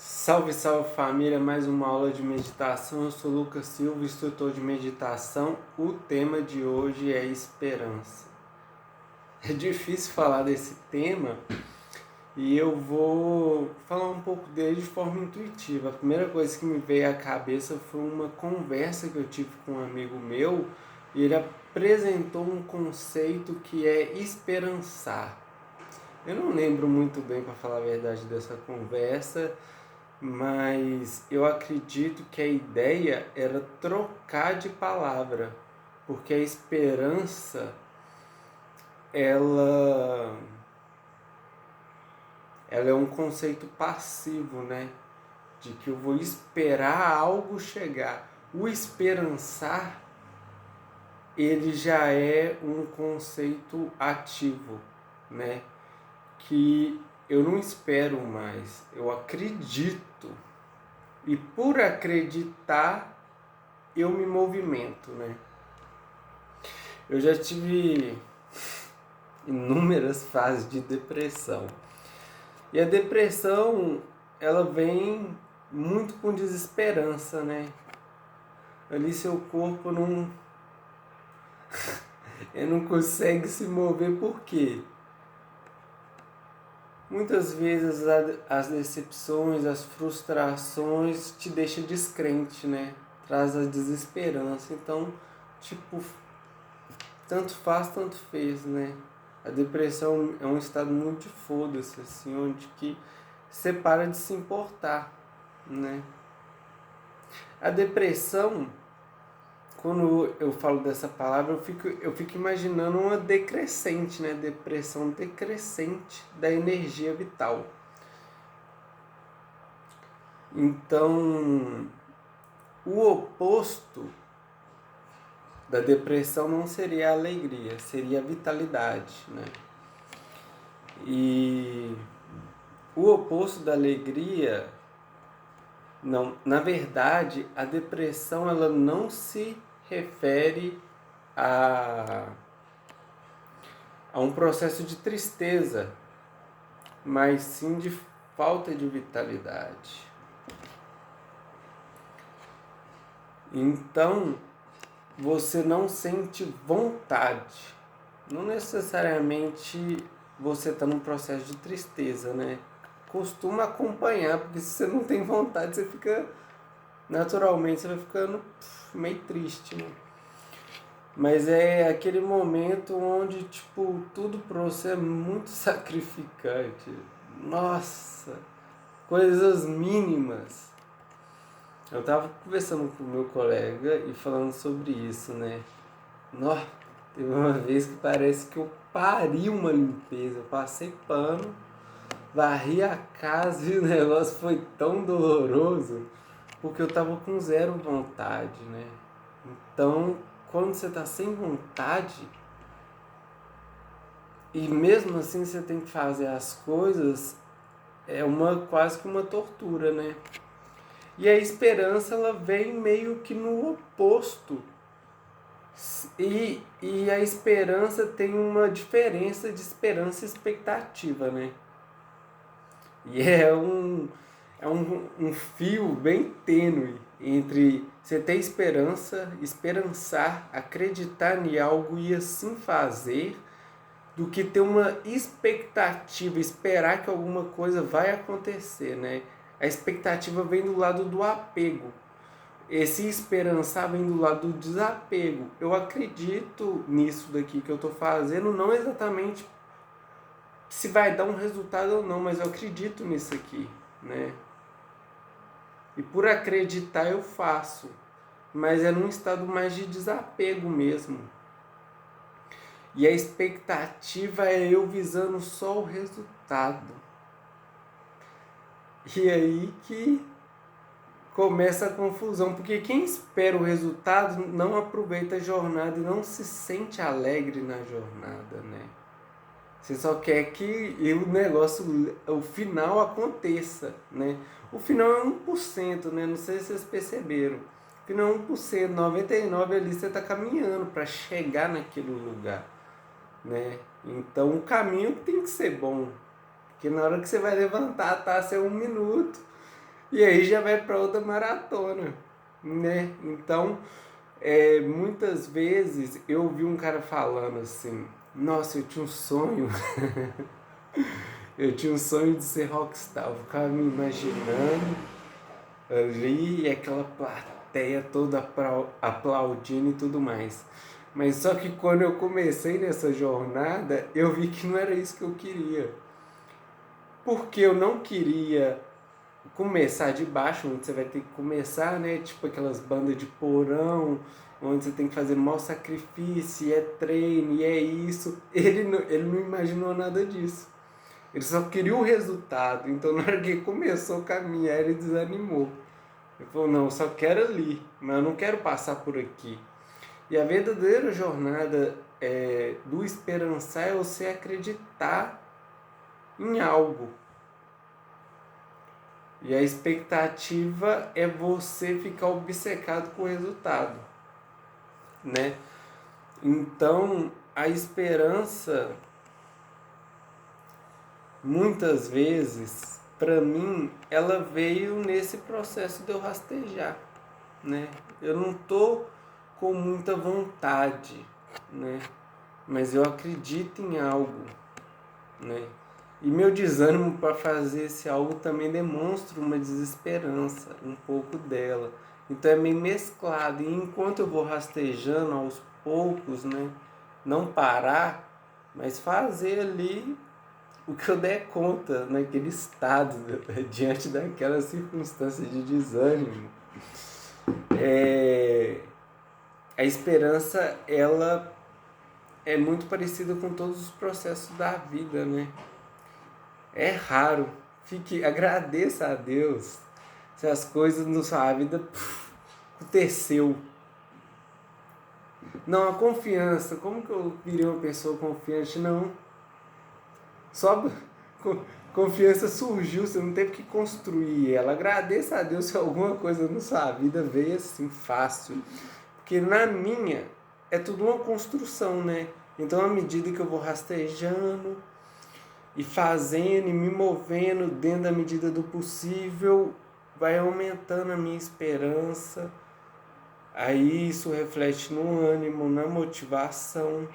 Salve, salve família, mais uma aula de meditação. Eu sou Lucas Silva, instrutor de meditação. O tema de hoje é esperança. É difícil falar desse tema e eu vou falar um pouco dele de forma intuitiva. A primeira coisa que me veio à cabeça foi uma conversa que eu tive com um amigo meu e ele apresentou um conceito que é esperançar. Eu não lembro muito bem, para falar a verdade, dessa conversa, mas eu acredito que a ideia era trocar de palavra, porque a esperança ela ela é um conceito passivo, né? De que eu vou esperar algo chegar. O esperançar, ele já é um conceito ativo, né? Que eu não espero mais, eu acredito. E por acreditar, eu me movimento, né? Eu já tive inúmeras fases de depressão. E a depressão, ela vem muito com desesperança, né? Ali seu corpo não consegue se mover, por quê? Muitas vezes as decepções, as frustrações te deixam descrente, né? Traz a desesperança. Então, tipo, tanto faz, tanto fez, né? A depressão é um estado muito de foda-se, assim, onde que você para de se importar, né? A depressão, quando eu falo dessa palavra, eu fico imaginando uma decrescente, né? Depressão decrescente da energia vital. Então, o oposto da depressão não seria a alegria, seria a vitalidade, né? E o oposto da alegria, não, na verdade, a depressão ela não se refere a um processo de tristeza, mas sim de falta de vitalidade. Então, você não sente vontade. Não necessariamente você está num processo de tristeza, né? Costuma acompanhar, porque se você não tem vontade, você fica... Naturalmente, você vai ficando meio triste, né? Mas é aquele momento onde, tipo, tudo pra você é muito sacrificante. Nossa! Coisas mínimas. Eu tava conversando com o meu colega e falando sobre isso, né? Nossa, teve uma vez que parece que eu pari uma limpeza. Eu passei pano, varri a casa e o negócio foi tão doloroso porque eu tava com zero vontade, né? Então, quando você tá sem vontade e mesmo assim você tem que fazer as coisas, é quase que uma tortura, né? E a esperança, ela vem meio que no oposto. E a esperança tem uma diferença de esperança e expectativa, né? E é um fio bem tênue entre você ter esperança, esperançar, acreditar em algo e assim fazer, do que ter uma expectativa, esperar que alguma coisa vai acontecer, né? A expectativa vem do lado do apego. Esse esperançar vem do lado do desapego. Eu acredito nisso daqui que eu estou fazendo, não exatamente se vai dar um resultado ou não, mas eu acredito nisso aqui, né? E por acreditar eu faço, mas é num estado mais de desapego mesmo. E a expectativa é eu visando só o resultado. E aí que começa a confusão, porque quem espera o resultado não aproveita a jornada e não se sente alegre na jornada, né? Você só quer que o negócio, o final aconteça, né? O final é 1%, né? Não sei se vocês perceberam. O final é 1%, 99% ali você está caminhando para chegar naquele lugar, né? Então o caminho tem que ser bom, porque na hora que você vai levantar, tá a ser 1 minuto, E aí já vai para outra maratona, né? Então, muitas vezes eu vi um cara falando assim, nossa, eu tinha um sonho, eu tinha um sonho de ser rockstar, eu ficava me imaginando ali, aquela plateia toda aplaudindo e tudo mais. Mas só que quando eu comecei nessa jornada, eu vi que não era isso que eu queria. Porque eu não queria começar de baixo, onde você vai ter que começar, né? Tipo aquelas bandas de porão, onde você tem que fazer maior sacrifício, e é treino, e é isso. Ele não imaginou nada disso. Ele só queria o resultado. Então, na hora que começou a caminhar, ele desanimou. Ele falou, não, eu só quero ali, mas eu não quero passar por aqui. E a verdadeira jornada do esperançar é você acreditar em algo. E a expectativa é você ficar obcecado com o resultado, né? Então, a esperança, muitas vezes, para mim, ela veio nesse processo de eu rastejar, né? Eu não tô com muita vontade, né? Mas eu acredito em algo, né? E meu desânimo para fazer esse algo também demonstra uma desesperança, um pouco dela. Então é meio mesclado. E enquanto eu vou rastejando aos poucos, né? Não parar, mas fazer ali o que eu der conta naquele estado, diante daquela circunstância de desânimo. A esperança, ela é muito parecida com todos os processos da vida, né? É raro. Agradeça a Deus se as coisas na sua vida aconteceu. Não, a confiança. Como que eu virei uma pessoa confiante? Não. Só confiança surgiu, você não teve que construir ela. Agradeça a Deus se alguma coisa na sua vida veio assim fácil. Porque na minha é tudo uma construção, né? Então à medida que eu vou rastejando e fazendo e me movendo dentro da medida do possível, vai aumentando a minha esperança. Aí isso reflete no ânimo, na motivação.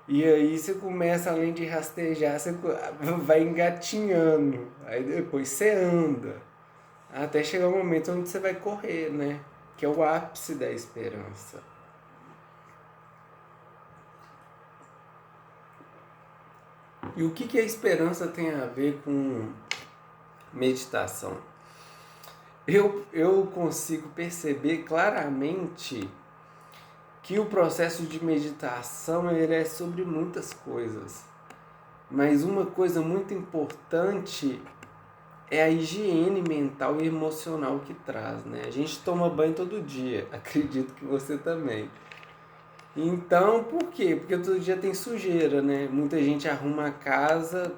E aí você começa, além de rastejar, você vai engatinhando. Aí depois você anda. Até chegar o momento onde você vai correr, né? Que é o ápice da esperança. E o que a esperança tem a ver com meditação? Eu consigo perceber claramente que o processo de meditação ele é sobre muitas coisas. Mas uma coisa muito importante é a higiene mental e emocional que traz, né? A gente toma banho todo dia, acredito que você também. Então, por quê? Porque todo dia tem sujeira, né? Muita gente arruma a casa,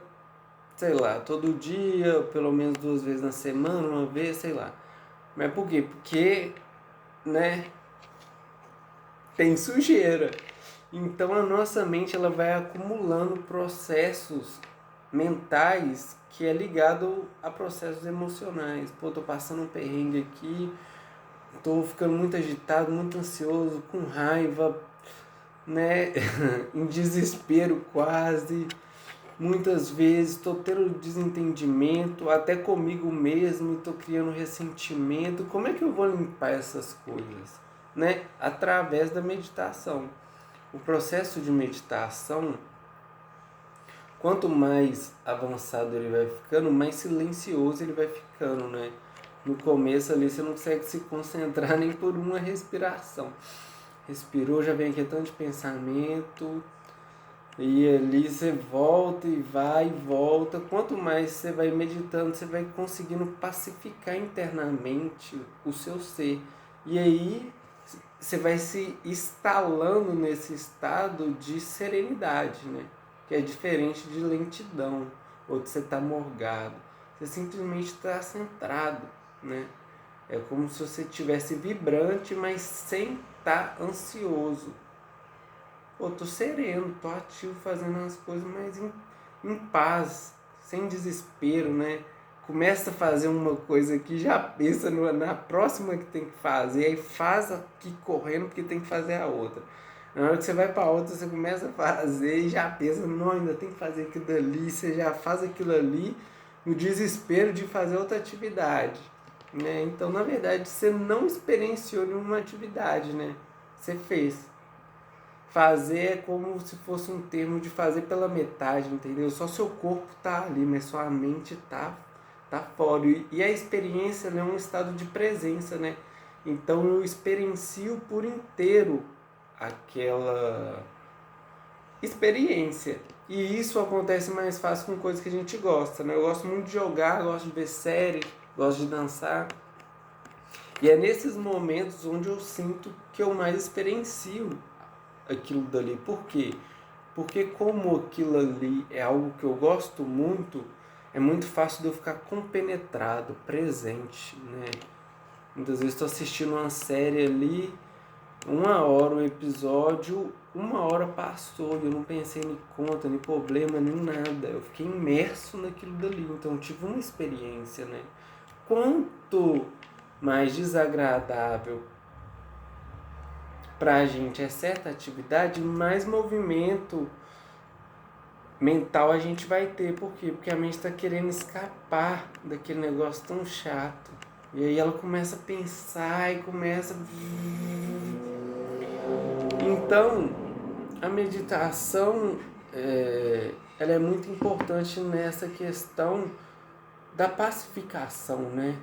sei lá, todo dia, pelo menos 2 vezes na semana, uma vez, sei lá. Mas por quê? Porque, né, tem sujeira. Então a nossa mente ela vai acumulando processos mentais que é ligado a processos emocionais. Pô, tô passando um perrengue aqui, tô ficando muito agitado, muito ansioso, com raiva, né, em desespero quase. Muitas vezes estou tendo desentendimento até comigo mesmo, estou criando ressentimento. Como é que eu vou limpar essas coisas? Né? Através da meditação. O processo de meditação, quanto mais avançado ele vai ficando, mais silencioso ele vai ficando, né? No começo ali você não consegue se concentrar nem por uma respiração. Respirou, já vem aqui tanto de pensamento, e ali você volta e vai e volta. Quanto mais você vai meditando, você vai conseguindo pacificar internamente o seu ser. E aí você vai se instalando nesse estado de serenidade, né? Que é diferente de lentidão, ou de você estar morgado. Você simplesmente está centrado, né? É como se você estivesse vibrante, mas sem estar ansioso. Pô, tô sereno, tô ativo, fazendo as coisas, mas em paz, sem desespero, né? começa a fazer uma coisa aqui, já pensa na próxima que tem que fazer, aí faz aqui correndo porque tem que fazer a outra. Na hora que você vai para outra, você começa a fazer e já pensa, não, ainda tem que fazer aquilo dali, você já faz aquilo ali no desespero de fazer outra atividade, né? Então, na verdade, você não experienciou nenhuma atividade, né? Você fez. Fazer é como se fosse um termo de fazer pela metade, entendeu? Só seu corpo tá ali, mas sua mente tá fora. E a experiência, né, é um estado de presença, né? Então eu experiencio por inteiro aquela experiência. E isso acontece mais fácil com coisas que a gente gosta, né? Eu gosto muito de jogar, gosto de ver série, gosto de dançar. E é nesses momentos onde eu sinto que eu mais experiencio aquilo dali. Por quê? Porque como aquilo ali é algo que eu gosto muito, é muito fácil de eu ficar compenetrado, presente, né? Muitas vezes estou assistindo uma série ali, 1 hora o episódio, 1 hora passou e eu não pensei em conta, nem problema, nem nada. Eu fiquei imerso naquilo dali, então eu tive uma experiência, né? Quanto mais desagradável pra gente é certa atividade, mais movimento mental a gente vai ter. Por quê? Porque a mente está querendo escapar daquele negócio tão chato. E aí ela começa a pensar e começa... Então, a meditação ela é muito importante nessa questão da pacificação, né?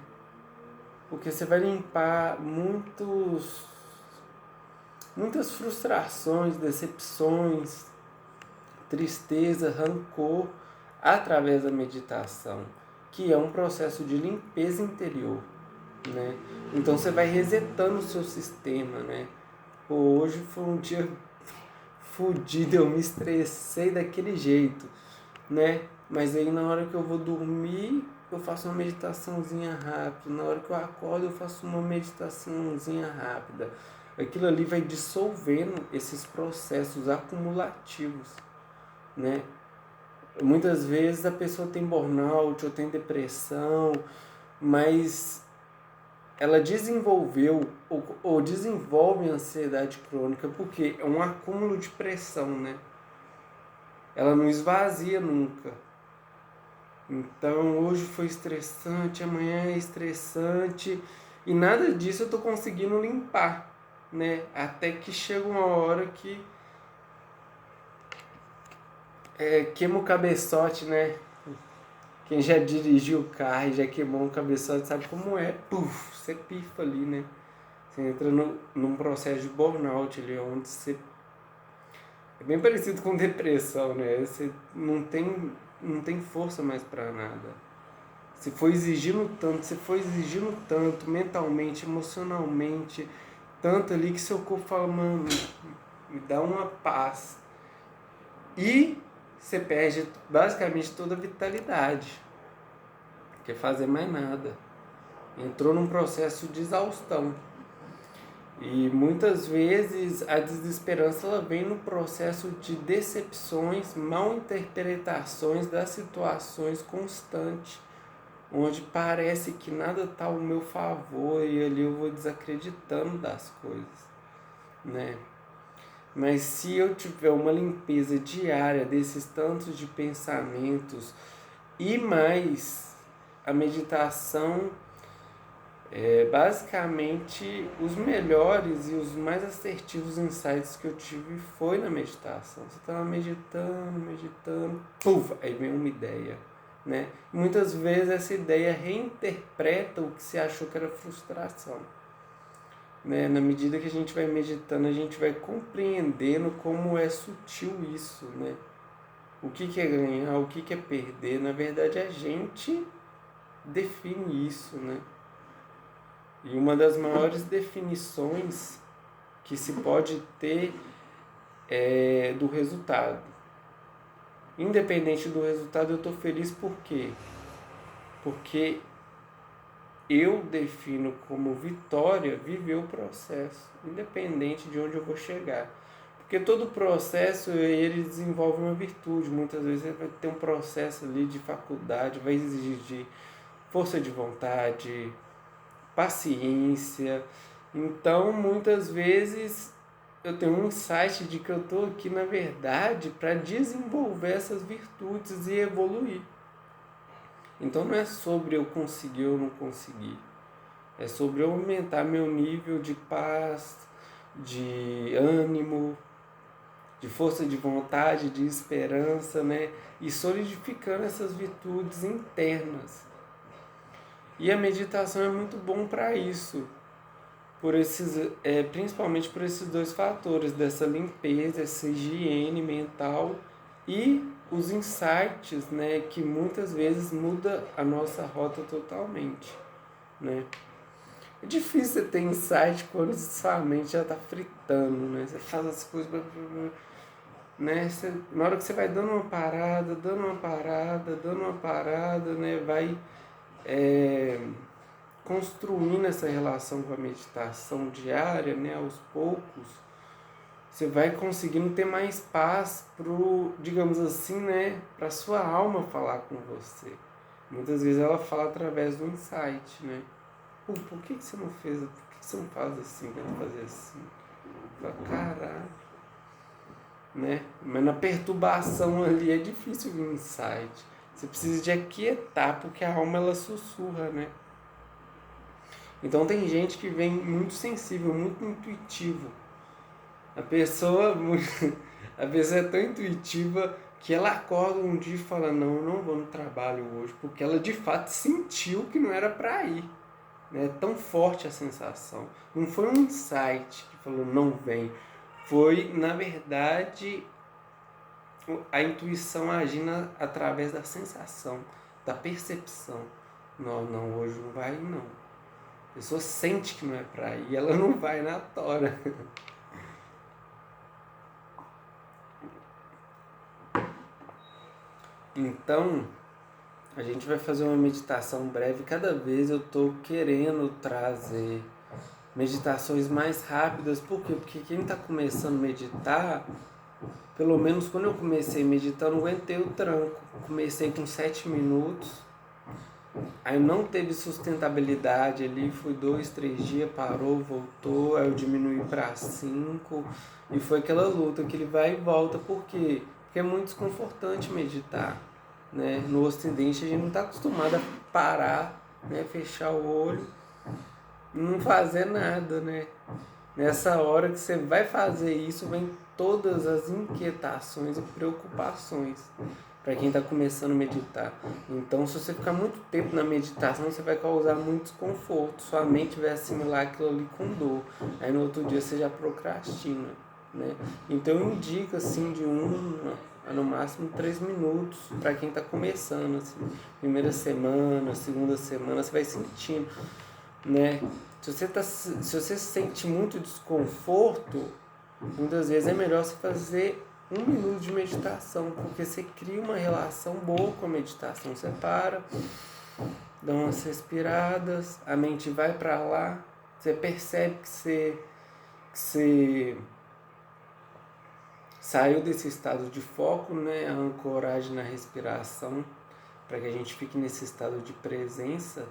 Porque você vai limpar muitas frustrações, decepções, tristeza, rancor, através da meditação, que é um processo de limpeza interior, né? Então você vai resetando o seu sistema, né? Hoje foi um dia fodido, eu me estressei daquele jeito, né? Mas aí na hora que eu vou dormir, eu faço uma meditaçãozinha rápida. Na hora que eu acordo, eu faço uma meditaçãozinha rápida. Aquilo ali vai dissolvendo esses processos acumulativos, né? Muitas vezes a pessoa tem burnout ou tem depressão, mas ela desenvolveu ou desenvolve ansiedade crônica porque é um acúmulo de pressão, né? Ela não esvazia nunca. Então hoje foi estressante, amanhã é estressante e nada disso eu tô conseguindo limpar, né? Até que chega uma hora que queima o cabeçote, né? Quem já dirigiu o carro e já queimou um cabeçote sabe como é. Puf, você pifa ali, né? Você entra num processo de burnout ali, onde você... É bem parecido com depressão, né? Você não tem força mais pra nada. Você foi exigindo tanto mentalmente, emocionalmente, tanto ali que seu corpo fala, mano, me dá uma paz. E você perde basicamente toda a vitalidade. Não quer fazer mais nada. Entrou num processo de exaustão. E muitas vezes a desesperança ela vem no processo de decepções, mal interpretações das situações constantes, onde parece que nada está ao meu favor e ali eu vou desacreditando das coisas, né? Mas se eu tiver uma limpeza diária desses tantos de pensamentos e mais a meditação, basicamente os melhores e os mais assertivos insights que eu tive foi na meditação. Você estava meditando, puf, aí vem uma ideia, né? Muitas vezes essa ideia reinterpreta o que você achou que era frustração, né? Na medida que a gente vai meditando, a gente vai compreendendo como é sutil isso, né? O que é ganhar, o que é perder. Na verdade, a gente define isso, né? E uma das maiores definições que se pode ter é do resultado. Independente do resultado, eu estou feliz por quê? Porque eu defino como vitória viver o processo, independente de onde eu vou chegar. Porque todo processo ele desenvolve uma virtude. Muitas vezes você vai ter um processo ali de faculdade, vai exigir força de vontade, paciência. Então, muitas vezes eu tenho um insight de que eu estou aqui, na verdade, para desenvolver essas virtudes e evoluir. Então, não é sobre eu conseguir ou não conseguir. É sobre eu aumentar meu nível de paz, de ânimo, de força de vontade, de esperança, né? E solidificando essas virtudes internas. E a meditação é muito bom para isso, principalmente por esses dois fatores, dessa limpeza, essa higiene mental e os insights, né, que muitas vezes muda a nossa rota totalmente, né? É difícil você ter insight quando sua mente já está fritando, né? Você faz as coisas, né? Na hora que você vai dando uma parada, né? Vai construindo essa relação com a meditação diária, né? Aos poucos, você vai conseguindo ter mais paz digamos assim, né? Para sua alma falar com você. Muitas vezes ela fala através do insight, né? Por que você não fez? Por que você não faz assim? Tenta fazer assim. Fala, caralho. Né? Mas na perturbação ali é difícil vir insight. Você precisa de aquietar, porque a alma ela sussurra, né? Então tem gente que vem muito sensível, muito intuitivo. A pessoa, a pessoa é tão intuitiva que ela acorda um dia e fala, não, eu não vou no trabalho hoje, porque ela de fato sentiu que não era para ir. É tão forte a sensação. Não foi um insight que falou não vem. Foi, na verdade, a intuição agindo através da sensação, da percepção. Não, hoje não vai não. A pessoa sente que não é pra ir, ela não vai na tora. Então, a gente vai fazer uma meditação breve. Cada vez eu estou querendo trazer meditações mais rápidas. Por quê? Porque quem está começando a meditar, pelo menos quando eu comecei a meditar, eu não aguentei o tranco. Comecei com 7 minutos, aí não teve sustentabilidade ali, fui 2, 3 dias, parou, voltou, aí eu diminui para 5, e foi aquela luta que ele vai e volta. Por quê? Porque é muito desconfortante meditar, né? No Ocidente a gente não está acostumado a parar, né? Fechar o olho e não fazer nada, né? Nessa hora que você vai fazer isso, vem todas as inquietações e preocupações para quem está começando a meditar. Então, se você ficar muito tempo na meditação, você vai causar muito desconforto. Sua mente vai assimilar aquilo ali com dor. Aí no outro dia você já procrastina, né? Então, eu indico assim de 1 a no máximo 3 minutos para quem está começando. Assim. Primeira semana, segunda semana, você vai sentindo, né? Se você sente muito desconforto, muitas vezes é melhor você fazer 1 minuto de meditação, porque você cria uma relação boa com a meditação. Você para, dá umas respiradas, a mente vai para lá, você percebe que você saiu desse estado de foco, né? A ancoragem na respiração, para que a gente fique nesse estado de presença,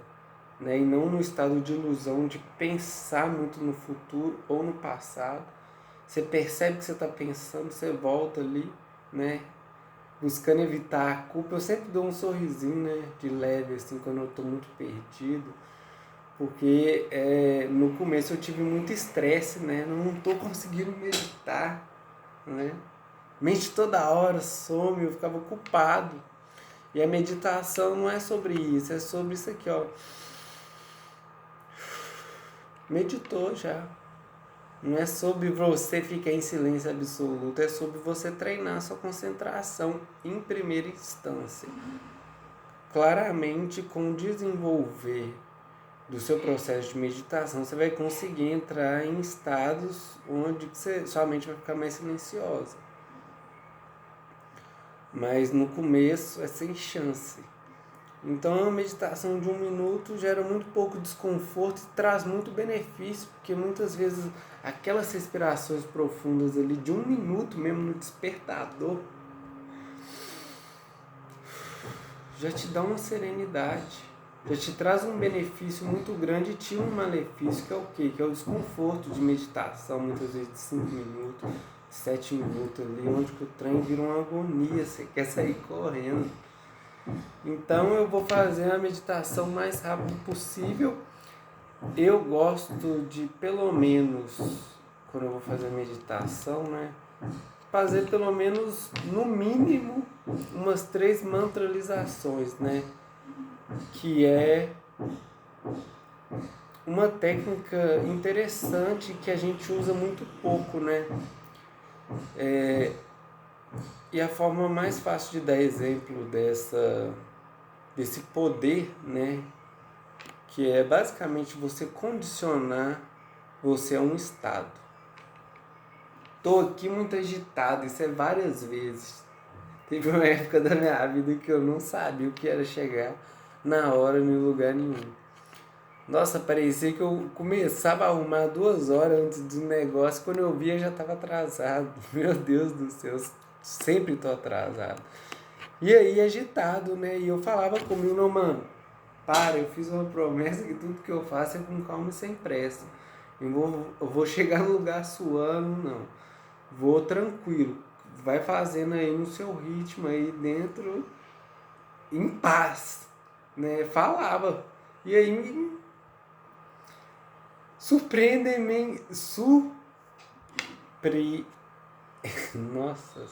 né? E não no estado de ilusão de pensar muito no futuro ou no passado. Você percebe que você está pensando, você volta ali, né? Buscando evitar a culpa. Eu sempre dou um sorrisinho, né? De leve, assim, quando eu estou muito perdido. Porque no começo eu tive muito estresse, né? Não estou conseguindo meditar, né? Mente toda hora some, eu ficava culpado. E a meditação não é sobre isso, é sobre isso aqui, ó. Meditou já. Não é sobre você ficar em silêncio absoluto, é sobre você treinar sua concentração em primeira instância. Claramente, com o desenvolver do seu processo de meditação, você vai conseguir entrar em estados onde sua mente vai ficar mais silenciosa. Mas no começo é sem chance. Então a meditação de 1 minuto gera muito pouco desconforto e traz muito benefício, porque muitas vezes aquelas respirações profundas ali de 1 minuto mesmo no despertador já te dá uma serenidade, já te traz um benefício muito grande e tira um malefício, que é o quê? Que é o desconforto de meditação, muitas vezes de 5 minutos, 7 minutos ali, onde que o trem vira uma agonia, você quer sair correndo. Então eu vou fazer a meditação o mais rápido possível. Eu gosto de, pelo menos, quando eu vou fazer a meditação, né? Fazer pelo menos, no mínimo, umas 3 mantralizações, né? Que é uma técnica interessante que a gente usa muito pouco, né? E a forma mais fácil de dar exemplo desse poder, né? Que é basicamente você condicionar você a um estado. Tô aqui muito agitado, isso é várias vezes. Teve uma época da minha vida que eu não sabia o que era chegar na hora, em lugar nenhum. Nossa, parecia que eu começava a arrumar 2 horas antes do negócio, quando eu via já estava atrasado. Meu Deus do céu, sempre estou atrasado. E aí, agitado, né? E eu falava comigo, não, mano, para, eu fiz uma promessa que tudo que eu faço é com calma e sem pressa. Eu vou chegar no lugar suando, não. Vou tranquilo. Vai fazendo aí no seu ritmo aí dentro, em paz, né? Falava. E aí, nossa,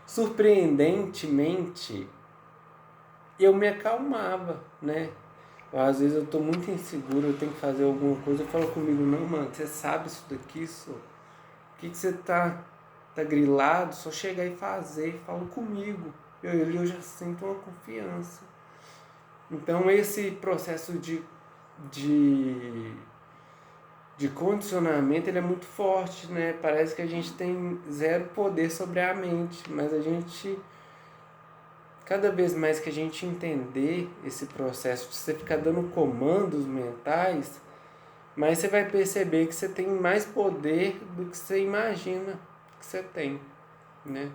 surpreendentemente, eu me acalmava, né? Às vezes eu tô muito inseguro, eu tenho que fazer alguma coisa, eu falo comigo, não, mano, você sabe isso daqui, só? O que você tá grilado? Só chegar e fazer, fala comigo. Eu já sinto uma confiança. Então esse processo de condicionamento, ele é muito forte, né? Parece que a gente tem zero poder sobre a mente, mas a gente, cada vez mais que a gente entender esse processo de você ficar dando comandos mentais, mais você vai perceber que você tem mais poder do que você imagina que você tem, né?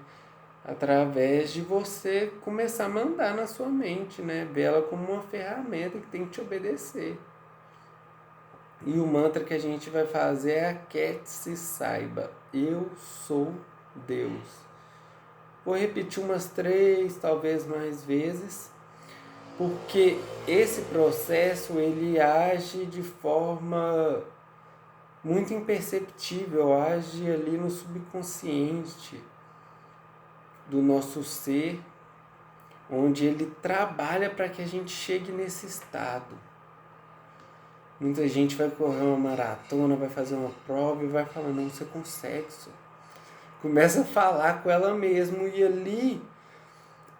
Através de você começar a mandar na sua mente, né? Ver ela como uma ferramenta que tem que te obedecer. E o mantra que a gente vai fazer é Aquete-se saiba, eu sou Deus. Vou repetir umas 3, talvez mais vezes, porque esse processo ele age de forma muito imperceptível, age ali no subconsciente do nosso ser, onde ele trabalha para que a gente chegue nesse estado. Muita gente vai correr uma maratona, vai fazer uma prova e vai falar, não, você consegue, só. Começa a falar com ela mesmo e ali,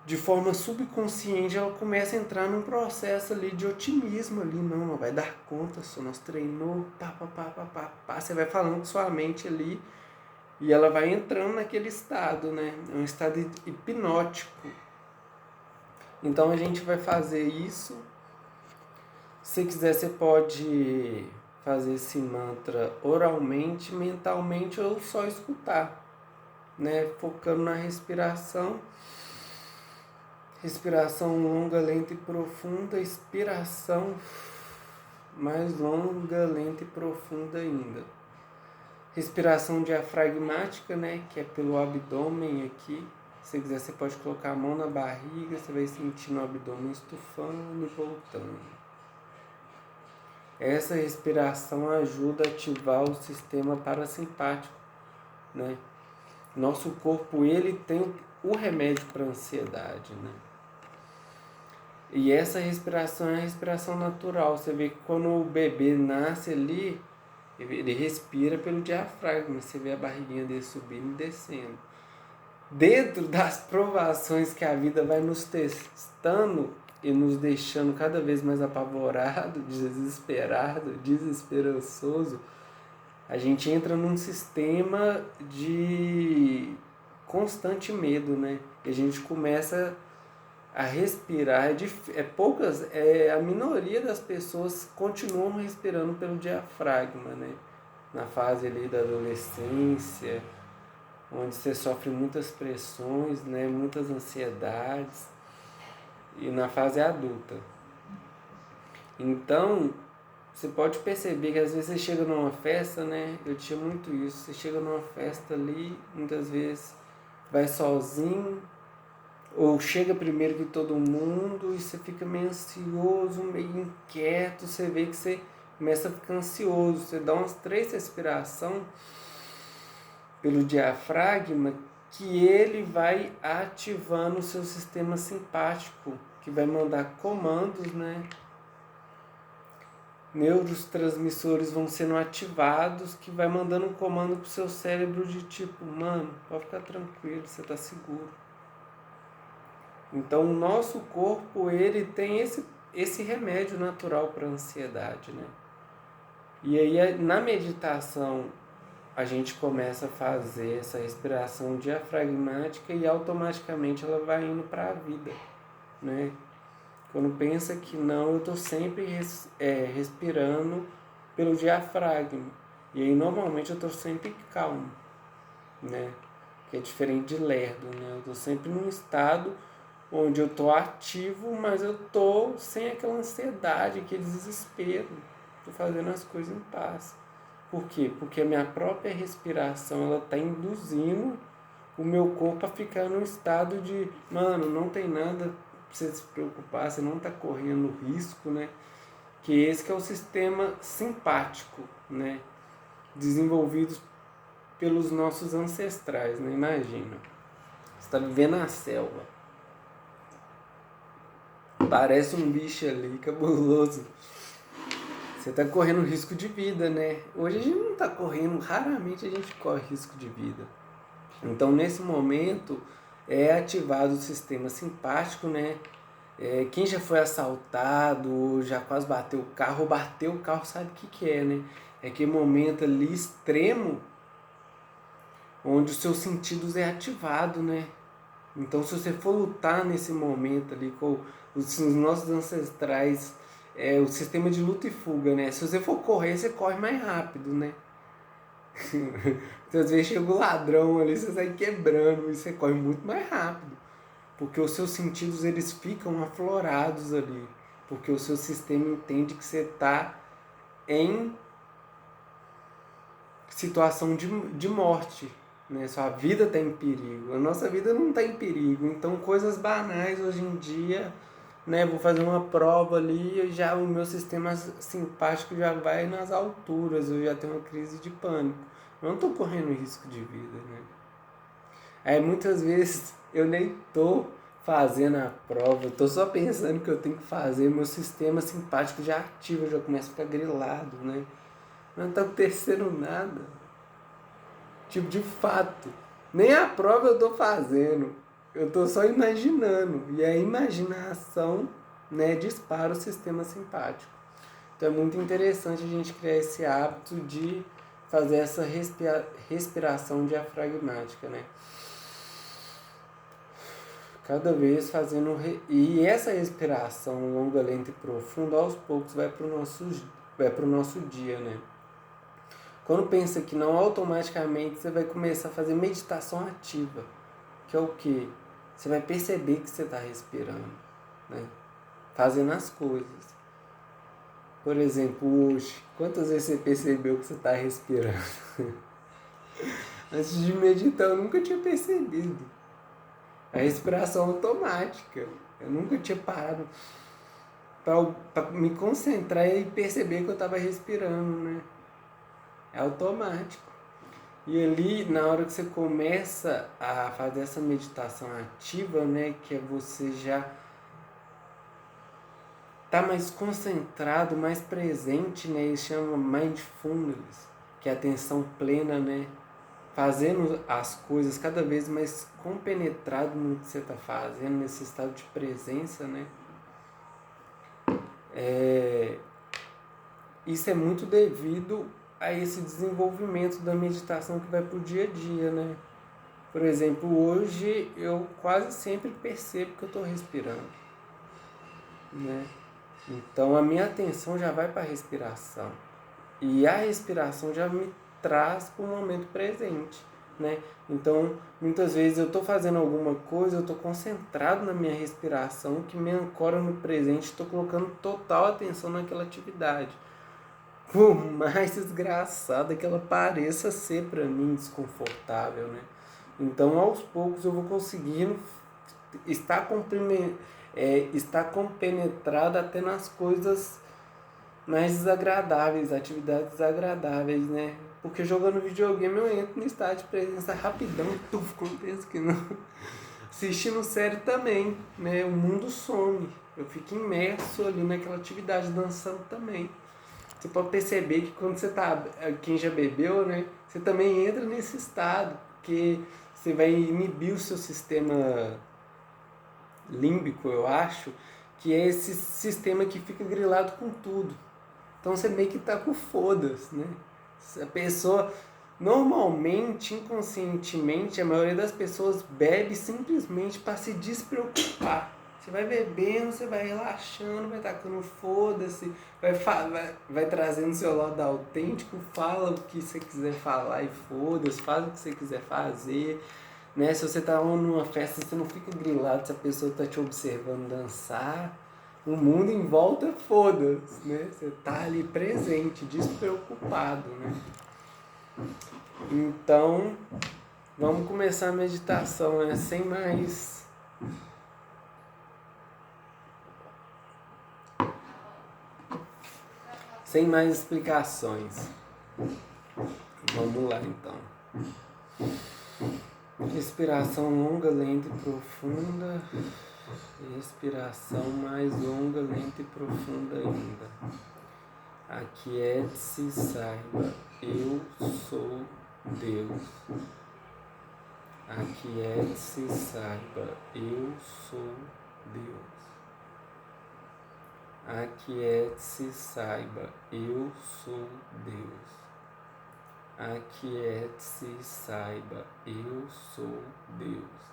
de forma subconsciente, ela começa a entrar num processo ali de otimismo ali, não vai dar conta, só nós treinou, pá. Você vai falando com sua mente ali e ela vai entrando naquele estado, né? É um estado hipnótico. Então a gente vai fazer isso. Se quiser, você pode fazer esse mantra oralmente, mentalmente ou só escutar, né? Focando na respiração. Respiração longa, lenta e profunda. Expiração mais longa, lenta e profunda ainda. Respiração diafragmática, né? Que é pelo abdômen aqui. Se quiser, você pode colocar a mão na barriga, você vai sentindo o abdômen estufando e voltando. Essa respiração ajuda a ativar o sistema parasimpático, né? Nosso corpo, ele tem o remédio para a ansiedade, né? E essa respiração é a respiração natural. Você vê que quando o bebê nasce ali, ele respira pelo diafragma. Você vê a barriguinha dele subindo e descendo. Dentro das provações que a vida vai nos testando e nos deixando cada vez mais apavorado, desesperado, desesperançoso, a gente entra num sistema de constante medo, né? E a gente começa a respirar. A minoria das pessoas continuam respirando pelo diafragma, né? Na fase ali da adolescência, onde você sofre muitas pressões, né, muitas ansiedades. e na fase adulta. Então, você pode perceber que às vezes você chega numa festa, né? Eu tinha muito isso. Você chega numa festa ali, muitas vezes vai sozinho, ou chega primeiro que todo mundo e você fica meio ansioso, meio inquieto. Você vê que você começa a ficar ansioso. Você dá umas 3 respirações pelo diafragma, que ele vai ativando o seu sistema simpático, que vai mandar comandos, né? Neurotransmissores vão sendo ativados, que vai mandando um comando pro seu cérebro de tipo, mano, pode ficar tranquilo, você tá seguro. Então o nosso corpo, ele tem esse remédio natural para a ansiedade, né? E aí na meditação a gente começa a fazer essa respiração diafragmática e automaticamente ela vai indo para a vida, né? Quando pensa que não, eu estou sempre respirando pelo diafragma. E aí normalmente eu estou sempre calmo, né? Que é diferente de lerdo, né? Eu estou sempre num estado onde eu estou ativo, mas eu estou sem aquela ansiedade, aquele desespero. Estou fazendo as coisas em paz. Por quê? Porque a minha própria respiração ela está induzindo o meu corpo a ficar num estado de, mano, não tem nada pra você se preocupar, você não está correndo risco, né? Que esse que é o sistema simpático, né? Desenvolvido pelos nossos ancestrais, né? Imagina, você está vivendo na selva, parece um bicho ali, cabuloso. Você está correndo risco de vida, né? Hoje a gente não está correndo, raramente a gente corre risco de vida. Então, nesse momento, é ativado o sistema simpático, né? Quem já foi assaltado, já quase bateu o carro, sabe o que é, né? É aquele momento ali extremo, onde os seus sentidos é ativado, né? Então, se você for lutar nesse momento ali com os nossos ancestrais, o sistema de luta e fuga, né? Se você for correr, você corre mais rápido, né? Então, às vezes chega o ladrão ali, você sai quebrando e você corre muito mais rápido. Porque os seus sentidos eles ficam aflorados ali. Porque o seu sistema entende que você está em situação de morte. Né? Sua vida está em perigo. A nossa vida não está em perigo. Então coisas banais hoje em dia, né? Vou fazer uma prova ali e já o meu sistema simpático já vai nas alturas. Eu já tenho uma crise de pânico. Eu não estou correndo risco de vida, né? Aí muitas vezes eu nem tô fazendo a prova, eu tô só pensando que eu tenho que fazer, meu sistema simpático já ativa, eu já começa a ficar grilado, né? Não tá acontecendo nada. Tipo, de fato, nem a prova eu tô fazendo, eu tô só imaginando. E a imaginação, né, dispara o sistema simpático. Então é muito interessante a gente criar esse hábito de fazer essa respiração diafragmática, né? Cada vez fazendo. E essa respiração longa, lenta e profunda, aos poucos vai para o nosso dia, né? Quando pensa que não, automaticamente você vai começar a fazer meditação ativa. Que é o quê? Você vai perceber que você está respirando, né? Fazendo as coisas. Por exemplo, hoje, quantas vezes você percebeu que você está respirando? Antes de meditar, eu nunca tinha percebido. A respiração automática. Eu nunca tinha parado para me concentrar e perceber que eu estava respirando, né? É automático. E ali, na hora que você começa a fazer essa meditação ativa, né? Que é você já tá mais concentrado, mais presente, né? Isso chama mindfulness, que é atenção plena, né? Fazendo as coisas cada vez mais compenetrado no que você está fazendo, nesse estado de presença, né? Isso é muito devido a esse desenvolvimento da meditação que vai para o dia a dia, né? Por exemplo, hoje eu quase sempre percebo que eu estou respirando, né? Então a minha atenção já vai para a respiração. E a respiração já me traz para o momento presente. né? Então, muitas vezes eu estou fazendo alguma coisa, eu estou concentrado na minha respiração, que me ancora no presente, estou colocando total atenção naquela atividade. Por mais desgraçada que ela pareça ser para mim desconfortável, né? Então, aos poucos eu vou conseguindo estar compenetrado até nas coisas mais desagradáveis, atividades desagradáveis, né? Porque jogando videogame eu entro no estado de presença rapidão, quando penso que não. Assistindo série também, né? O mundo some. Eu fico imerso ali naquela atividade, dançando também. Você pode perceber que quando você tá, quem já bebeu, né? Você também entra nesse estado, porque você vai inibir o seu sistema límbico, eu acho, que é esse sistema que fica grilado com tudo. Então você meio que tá com foda-se, né? A pessoa, normalmente, inconscientemente, a maioria das pessoas bebe simplesmente para se despreocupar. Você vai bebendo, você vai relaxando, vai tacando foda-se, vai trazendo seu lado autêntico, fala o que você quiser falar e foda-se, faz o que você quiser fazer. Né? Se você tá numa festa, você não fica grilado se a pessoa tá te observando dançar. O mundo em volta, foda-se, né? Você tá ali presente, despreocupado, né? Então, vamos começar a meditação, né? Sem mais explicações. Vamos lá, então. Respiração longa, lenta e profunda. Respiração mais longa, lenta e profunda ainda. Aquiete-se, saiba, eu sou Deus. Aquiete-se, saiba, eu sou Deus. Aquiete-se, saiba, eu sou Deus. Aquiete-se, saiba, eu sou Deus.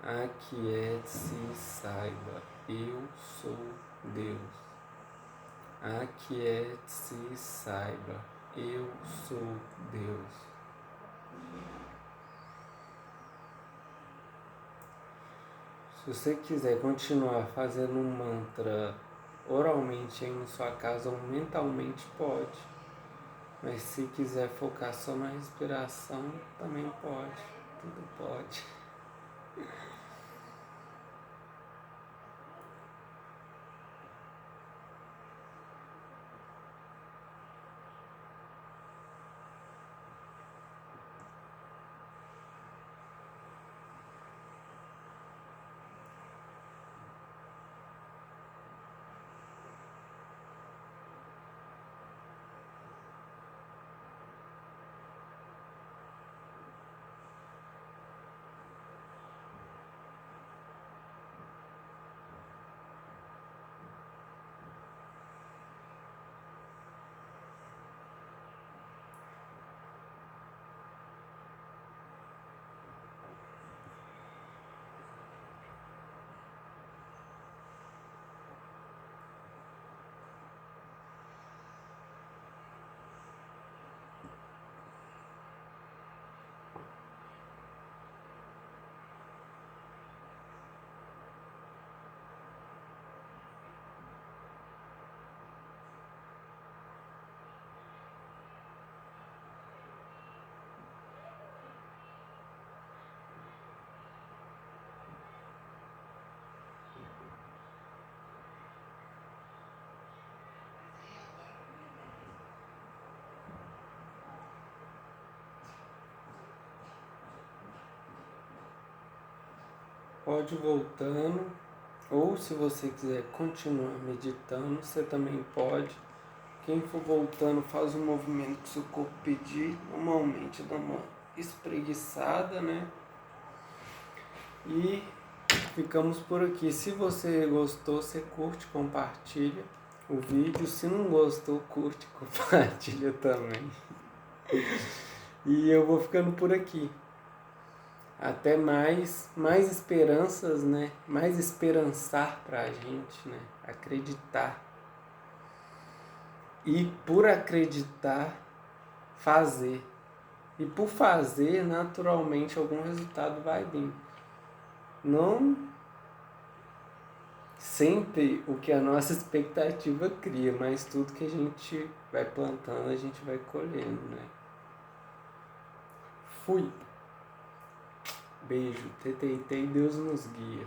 Aquiete-se, saiba, eu sou Deus. Aquiete-se, saiba, eu sou Deus. Se você quiser continuar fazendo um mantra oralmente aí na sua casa ou mentalmente, pode. Mas se quiser focar só na respiração, também pode. Tudo pode. Pode ir voltando, ou se você quiser continuar meditando, você também pode. Quem for voltando faz o movimento que seu corpo pedir, normalmente dá uma espreguiçada, né? E ficamos por aqui. Se você gostou, você curte, compartilha o vídeo. Se não gostou, curte, compartilha também. E eu vou ficando por aqui. Até mais esperanças, né? Mais esperançar pra gente, né? Acreditar. E por acreditar, fazer. E por fazer, naturalmente, algum resultado vai vir. Não sempre o que a nossa expectativa cria, mas tudo que a gente vai plantando, a gente vai colhendo, né? Fui. Beijo. TTT, Deus nos guia.